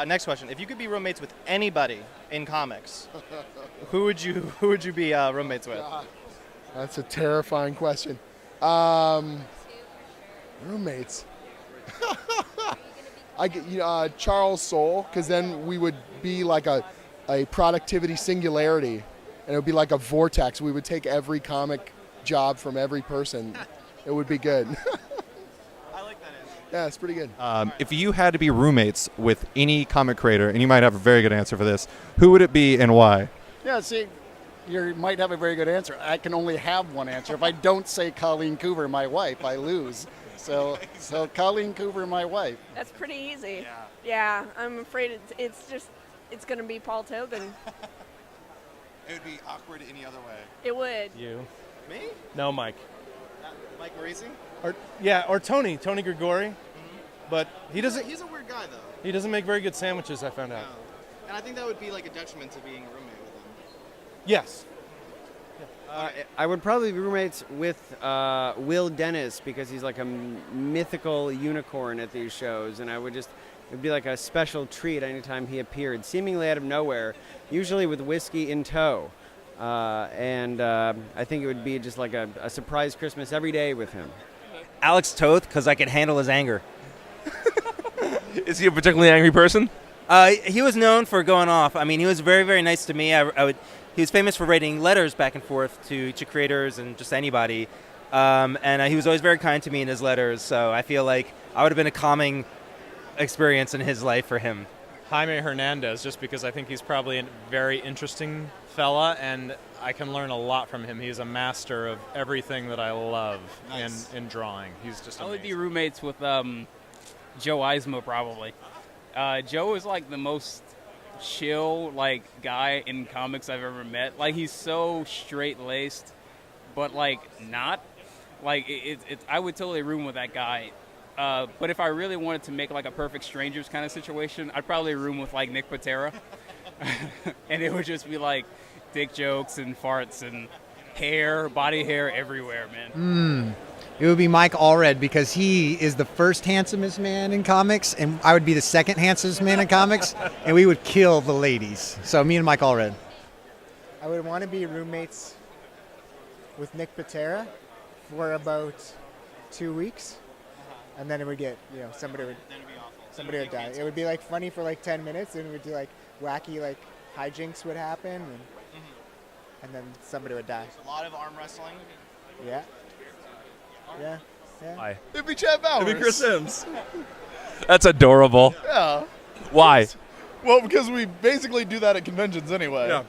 Next question. If you could be roommates with anybody in comics, who would you be roommates with? That's a terrifying question. Roommates. Charles Soule, because then we would be like a productivity singularity, and it would be like a vortex. We would take every comic job from every person. It would be good. I like that answer. Yeah, it's pretty good. If you had to be roommates with any comic creator, and you might have a very good answer for this, who would it be and why? Yeah, see, you might have a very good answer. I can only have one answer. If I don't say Colleen Coover, my wife, I lose. So Colleen Coover, my wife. That's pretty easy. Yeah, I'm afraid it's going to be Paul Tobin. It would be awkward any other way. It would. You. Me? No, Mike. Mike Morisi? Or Tony Grigori. Mm-hmm. But he doesn't. He's a weird guy, though. He doesn't make very good sandwiches, I found out. No. And I think that would be like a detriment to being a roommate with him. Yes. I would probably be roommates with Will Dennis, because he's like a mythical unicorn at these shows, and it'd be like a special treat anytime he appeared, seemingly out of nowhere, usually with whiskey in tow. And I think it would be just like a surprise Christmas every day with him. Alex Toth, because I could handle his anger. Is he a particularly angry person? He was known for going off. I mean, he was very, very nice to me. He was famous for writing letters back and forth to creators and just anybody. And he was always very kind to me in his letters. So I feel like I would have been a calming experience in his life for him. Jaime Hernandez, just because I think he's probably a very interesting fella, and I can learn a lot from him. He's a master of everything that I love in drawing. He's just amazing. I would be roommates with Joe Eismo, probably. Joe is like the most chill guy in comics I've ever met. Like, he's so straight-laced, but not. I would totally room with that guy. But if I really wanted to make a perfect strangers kind of situation, I'd probably room with Nick Pitarra. And it would just be dick jokes and farts and body hair everywhere, man. It would be Mike Allred, because he is the first handsomest man in comics, and I would be the second handsomest man in comics, and we would kill the ladies. So me and Mike Allred. I would want to be roommates with Nick Pitarra for about 2 weeks, and then it would get, somebody would die. It would be funny for 10 minutes, and it would do wacky hijinks would happen, and then somebody would die. A lot of arm wrestling. Yeah. Yeah. Why? It'd be Chad Bowers. It'd be Chris Sims. That's adorable. Yeah. Why? Well, because we basically do that at conventions anyway. Yeah.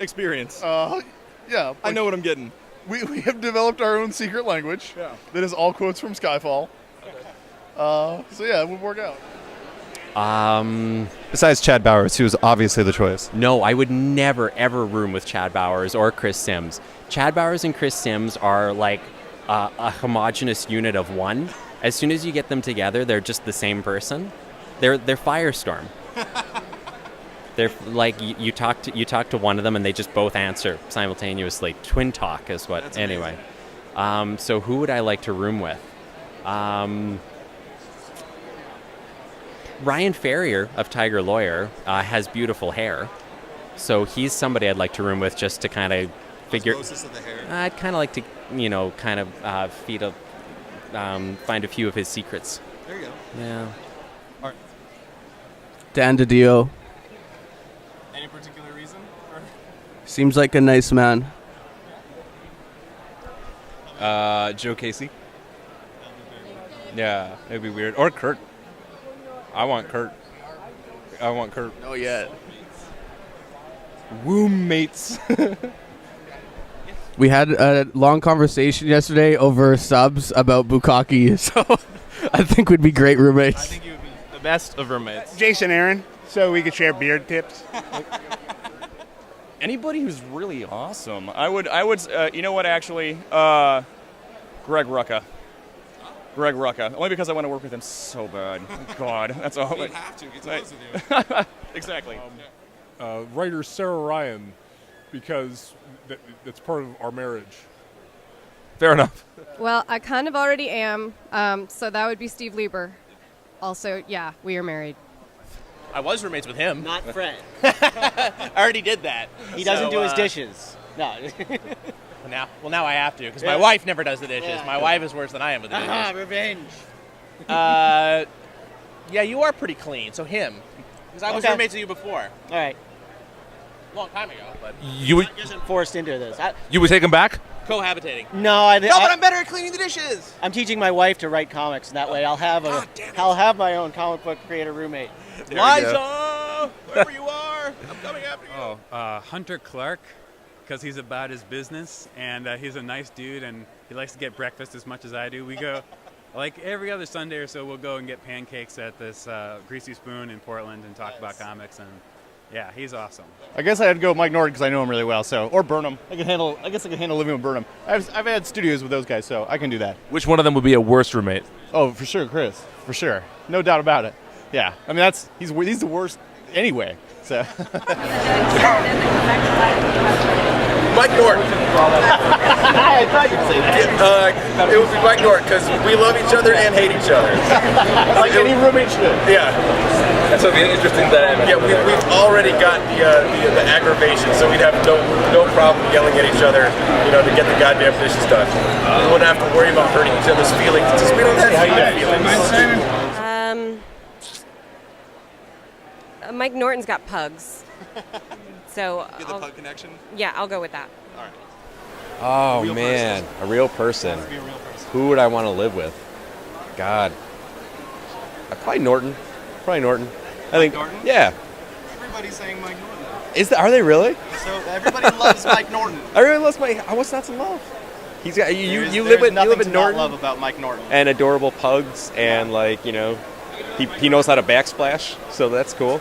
Experience. Yeah. I know what I'm getting. We have developed our own secret language that is all quotes from Skyfall. So yeah, it would work out. Besides Chad Bowers, who's obviously the choice. No, I would never, ever room with Chad Bowers or Chris Sims. Chad Bowers and Chris Sims are a homogenous unit of one. As soon as you get them together, they're just the same person. They're Firestorm. They're you talk to one of them and they just both answer simultaneously. Twin talk is what. That's anyway. So who would I like to room with? Ryan Ferrier of Tiger Lawyer has beautiful hair, so he's somebody I'd like to room with just to kind of figure. Osmosis of the hair. I'd kind of like to, find a few of his secrets. There you go. Yeah. All right. Dan DiDio. Any particular reason? Seems like a nice man. Joe Casey. Yeah, it'd be weird. Or Kurt. I want Kurt. Oh, yeah. Roommates. We had a long conversation yesterday over subs about Bukkake, so I think we'd be great roommates. I think you would be the best of roommates. Jason Aaron, so we could share beard tips. Anybody who's really awesome. I would. You know what? Actually, Greg Rucka. Only because I want to work with him so bad. God, that's all. You have to get to close with you. Exactly. Writer Sara Ryan, because that's part of our marriage. Fair enough. Well, I kind of already am, so that would be Steve Lieber. Also, yeah, we are married. I was roommates with him. Not Fred. I already did that. He doesn't So, do his dishes. No. Now I have to because my Yeah. wife never does the dishes. Yeah. My wife is worse than I am with the dishes. Revenge. Yeah, you are pretty clean. So him, because I was Okay. roommates with you before. All right. Long time ago, but You would, I wasn't forced into this. you would take him back? cohabitating. No, I. No, but I'm better at cleaning the dishes. I'm teaching my wife to write comics, and that way I'll have my own comic book creator roommate. Liza, wherever you are, I'm coming after you. Hunter Clark, because he's about his business, and he's a nice dude, and he likes to get breakfast as much as I do. We go, like every other Sunday or so, we'll go and get pancakes at this Greasy Spoon in Portland and talk about comics, and yeah, he's awesome. I guess I'd go with Mike Norton because I know him really well. So, or Burnham. I guess I can handle living with Burnham. I've had studios with those guys, so I can do that. Which one of them would be a worse roommate? Oh, for sure, Chris. For sure, no doubt about it. Yeah, I mean he's the worst anyway. So. Mike Norton. I thought you'd say that. It would be Mike Norton because we love each other and hate each other. Like any roommate should. Yeah. That's an interesting dynamic. Yeah, we've already got the aggravation, so we'd have no problem yelling at each other, to get the goddamn dishes done. We wouldn't have to worry about hurting each other's feelings because we don't have feelings. Mike Norton's got pugs. So Get the pug connection? Yeah, I'll go with that. All right. Oh Real man, person. a real person. Has to be a real person. Who would I want to live with? God, probably Norton. Probably Norton. I think. Norton? Yeah. Everybody's saying Mike Norton. Are they really? So everybody loves Mike Norton. Everyone loves Mike. What's not to love? He's got you. There's- You there's live nothing in to Norton. not love about Mike Norton. And adorable pugs, and he knows how to backsplash, so that's cool.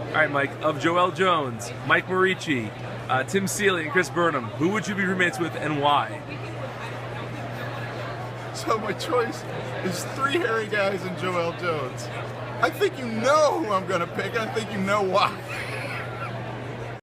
All right, Mike, of Joel Jones, Mike Morici, Tim Seeley, and Chris Burnham, who would you be roommates with and why? So my choice is 3 hairy guys and Joel Jones. I think you know who I'm going to pick, and I think you know why.